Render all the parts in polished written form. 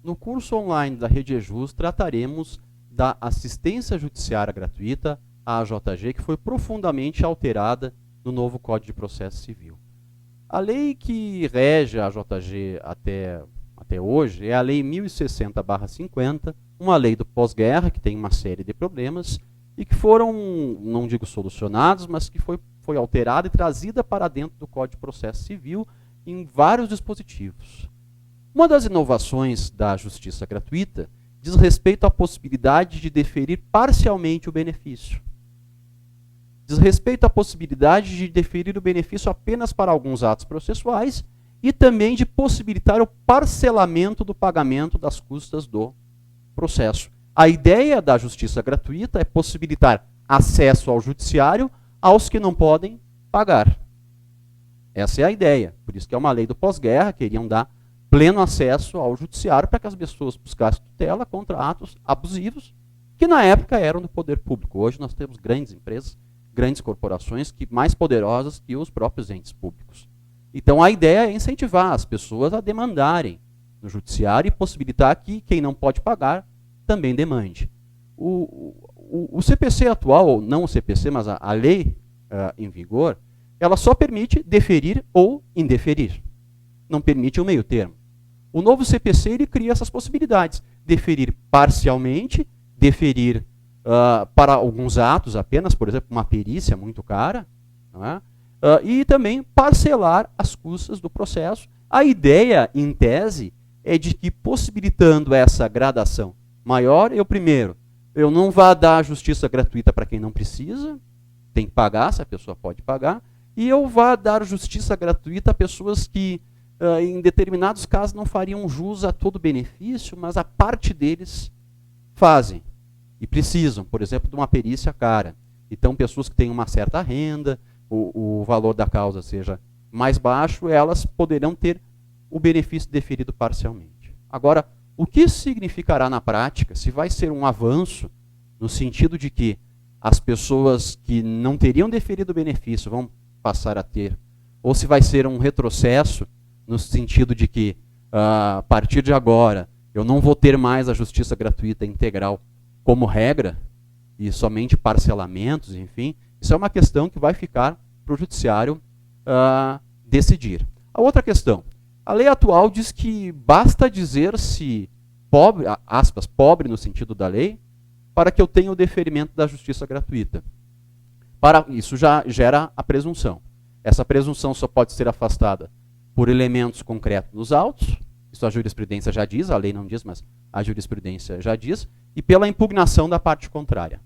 No curso online da Rede EJUS, trataremos da assistência judiciária gratuita, a AJG, que foi profundamente alterada no novo Código de Processo Civil. A lei que rege a AJG até hoje é a Lei 1060/50, uma lei do pós-guerra, que tem uma série de problemas, e que foram, não digo solucionados, mas que foi alterada e trazida para dentro do Código de Processo Civil em vários dispositivos. Uma das inovações da justiça gratuita diz respeito à possibilidade de deferir parcialmente o benefício. Diz respeito à possibilidade de deferir o benefício apenas para alguns atos processuais e também de possibilitar o parcelamento do pagamento das custas do processo. A ideia da justiça gratuita é possibilitar acesso ao judiciário aos que não podem pagar. Essa é a ideia. Por isso que é uma lei do pós-guerra, queriam dar pleno acesso ao judiciário para que as pessoas buscassem tutela contra atos abusivos, que na época eram do poder público. Hoje nós temos grandes empresas, grandes corporações, mais poderosas que os próprios entes públicos. Então a ideia é incentivar as pessoas a demandarem no judiciário e possibilitar que quem não pode pagar também demande. O CPC atual, ou não o CPC, mas a lei em vigor, ela só permite deferir ou indeferir. Não permite o meio termo. O novo CPC ele cria essas possibilidades. Deferir parcialmente, deferir para alguns atos apenas, por exemplo, uma perícia muito cara, não é? E também parcelar as custas do processo. A ideia, em tese, é de que, possibilitando essa gradação maior, eu não vá dar justiça gratuita para quem não precisa, tem que pagar, se a pessoa pode pagar, e eu vá dar justiça gratuita a pessoas que, em determinados casos, não fariam jus a todo benefício, mas a parte deles fazem e precisam, por exemplo, de uma perícia cara. Então, pessoas que têm uma certa renda, o valor da causa seja mais baixo, elas poderão ter o benefício deferido parcialmente. Agora, o que isso significará na prática? Se vai ser um avanço no sentido de que as pessoas que não teriam deferido o benefício vão passar a ter, ou se vai ser um retrocesso no sentido de que, a partir de agora, eu não vou ter mais a justiça gratuita integral como regra, e somente parcelamentos, enfim, isso é uma questão que vai ficar para o judiciário decidir. A outra questão, a lei atual diz que basta dizer-se pobre, aspas, pobre no sentido da lei, para que eu tenha o deferimento da justiça gratuita. Isso já gera a presunção. Essa presunção só pode ser afastada por elementos concretos nos autos, isso a jurisprudência já diz, a lei não diz, mas a jurisprudência já diz, e pela impugnação da parte contrária.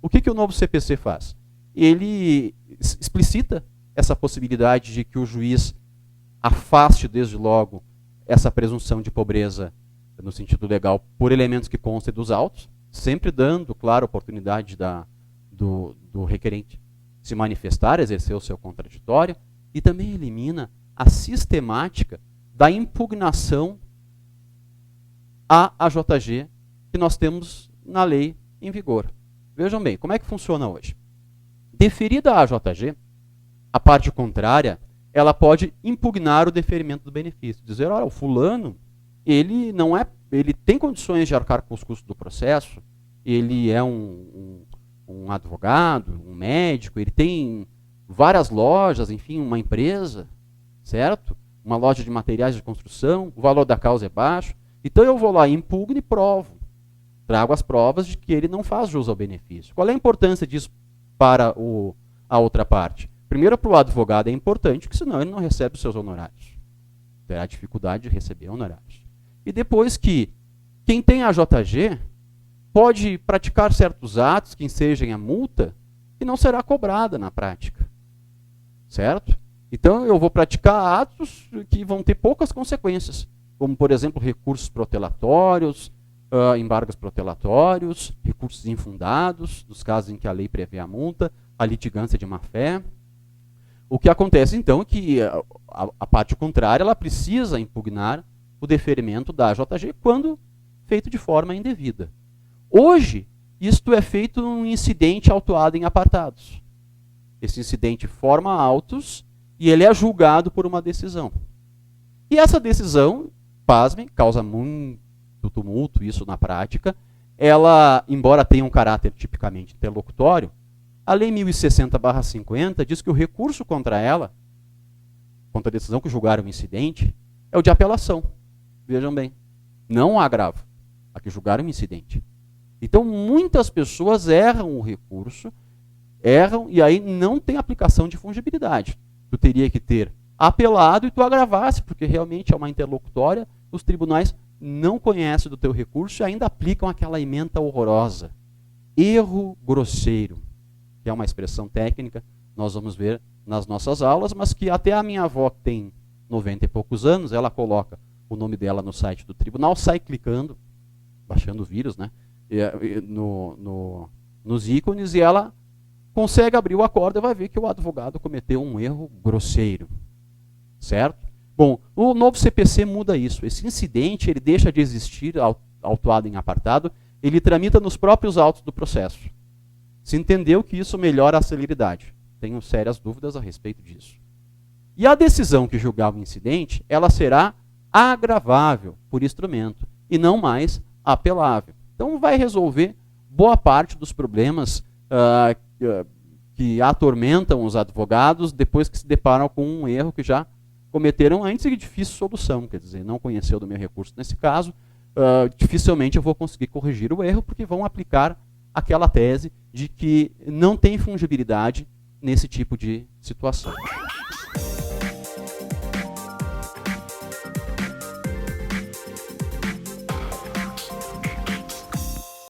O que o novo CPC faz? Ele explicita essa possibilidade de que o juiz afaste, desde logo, essa presunção de pobreza no sentido legal por elementos que constem dos autos, sempre dando, claro, oportunidade do requerente se manifestar, exercer o seu contraditório, e também elimina a sistemática da impugnação à AJG que nós temos na lei em vigor. Vejam bem, como é que funciona hoje? Deferida a AJG, a parte contrária, ela pode impugnar o deferimento do benefício, dizer, olha, o fulano, ele tem condições de arcar com os custos do processo, ele é um advogado, um médico, ele tem várias lojas, enfim, uma empresa, certo? Uma loja de materiais de construção, o valor da causa é baixo, então eu vou lá, impugno e provo. Trago as provas de que ele não faz jus ao benefício. Qual é a importância disso para a outra parte? Primeiro, para o advogado é importante, porque senão ele não recebe os seus honorários. Terá dificuldade de receber honorários. E depois que quem tem a JG pode praticar certos atos que ensejem a multa que não será cobrada na prática. Certo? Então eu vou praticar atos que vão ter poucas consequências, como, por exemplo, recursos protelatórios, embargos protelatórios, recursos infundados, nos casos em que a lei prevê a multa, a litigância de má-fé. O que acontece, então, é que a parte contrária ela precisa impugnar o deferimento da AJG quando feito de forma indevida. Hoje, isto é feito num incidente autuado em apartados. Esse incidente forma autos e ele é julgado por uma decisão. E essa decisão, pasmem, causa muito tumulto isso na prática, ela, embora tenha um caráter tipicamente interlocutório, a Lei 1060/50 diz que o recurso contra ela, contra a decisão que julgar o incidente, é o de apelação. Vejam bem, não há agravo, a que julgar o incidente. Então, muitas pessoas erram o recurso, erram e aí não tem aplicação de fungibilidade. Tu teria que ter apelado e tu agravasse, porque realmente é uma interlocutória, os tribunais não conhecem do teu recurso e ainda aplicam aquela ementa horrorosa. Erro grosseiro, que é uma expressão técnica, nós vamos ver nas nossas aulas, mas que até a minha avó, que tem 90 e poucos anos, ela coloca o nome dela no site do tribunal, sai clicando, baixando o vírus, né, nos ícones, e ela consegue abrir o acordo e vai ver que o advogado cometeu um erro grosseiro. Certo? Bom, o novo CPC muda isso. Esse incidente ele deixa de existir autuado em apartado, ele tramita nos próprios autos do processo. Se entendeu que isso melhora a celeridade. Tenho sérias dúvidas a respeito disso. E a decisão que julgar o incidente, ela será agravável por instrumento e não mais apelável. Então vai resolver boa parte dos problemas que atormentam os advogados depois que se deparam com um erro que já cometeram antes e de difícil solução. Quer dizer, não conheceu do meu recurso nesse caso, dificilmente eu vou conseguir corrigir o erro, porque vão aplicar aquela tese de que não tem fungibilidade nesse tipo de situação.